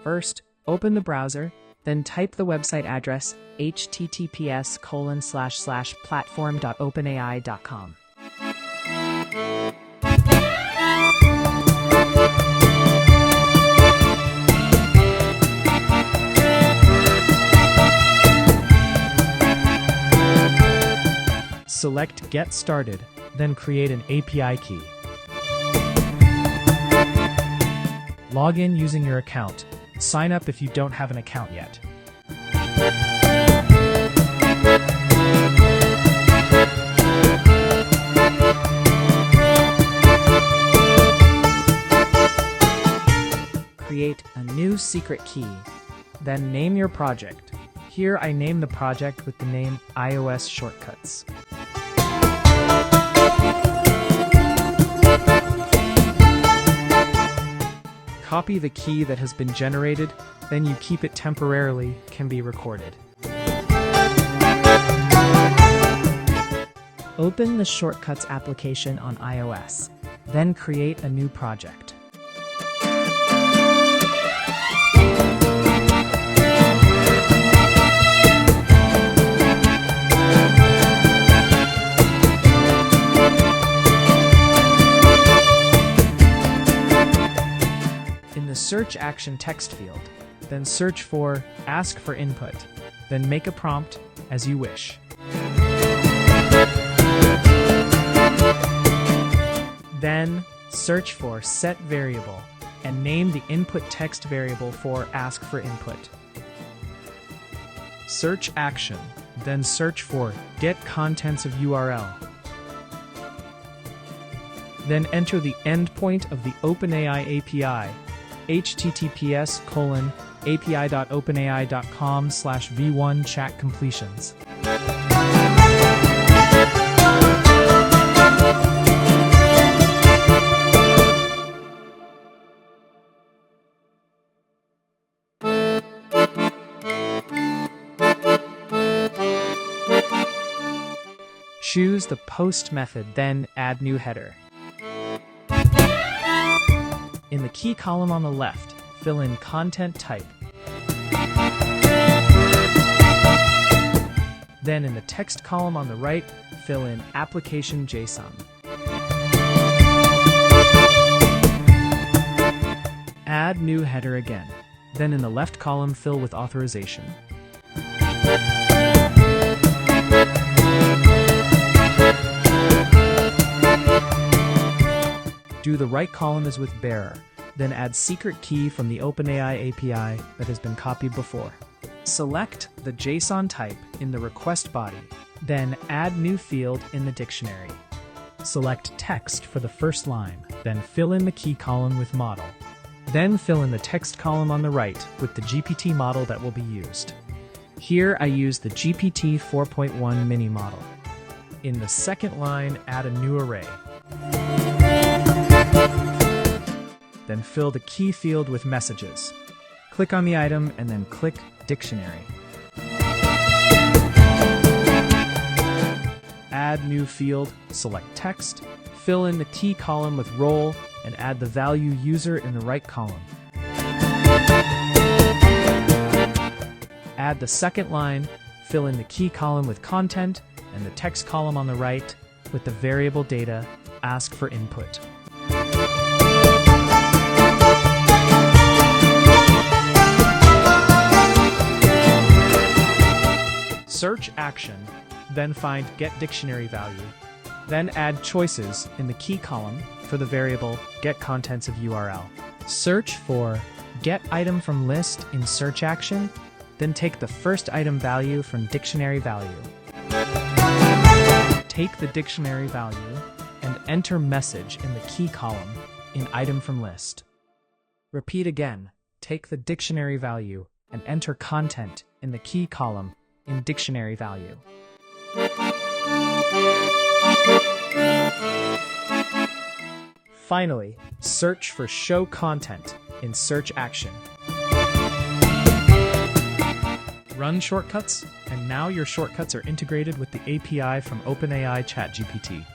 First, open the browser, then type the website address https://platform.openai.com. Select Get Started, then create an API key. Log in using your account. Sign up if you don't have an account yet. Create a new secret key, then name your project. Here I name the project with the name iOSShortcuts. Copy the key that has been generated, then you keep it temporarily, can be recorded. Open the Shortcuts application on iOS, then create a new project. Search action text field, then search for Ask for Input, then make a prompt as you wish. Then search for Set Variable and name the input text variable for Ask for Input. Search action, then search for Get Contents of URL. Then enter the endpoint of the OpenAI API, https://api.openai.com/v1 chat completions. Choose the post method, then add new header. In the key column on the left, fill in content type. Then in the text column on the right, fill in application JSON. Add new header again. Then in the left column, fill with authorization. Do the right column as with bearer, then add secret key from the OpenAI API that has been copied before. Select the JSON type in the request body, then add new field in the dictionary. Select text for the first line, then fill in the key column with model. Then fill in the text column on the right with the GPT model that will be used. Here I use the GPT 4.1 mini model. In the second line, add a new array. Then fill the key field with messages. Click on the item and then click Dictionary. Add new field, select text, fill in the key column with role, and add the value user in the right column. Add the second line, fill in the key column with content, and the text column on the right with the variable data, ask for input. Search action, then find Get Dictionary Value, then add choices in the key column for the variable Get Contents of URL. Search for Get Item from List in search action, then take the first item value from dictionary value. Take the dictionary value and enter message in the key column in item from list. Repeat again, take the dictionary value and enter content in the key column in dictionary value. Finally, search for Show Content in search action. Run shortcuts, and now your shortcuts are integrated with the API from OpenAI ChatGPT.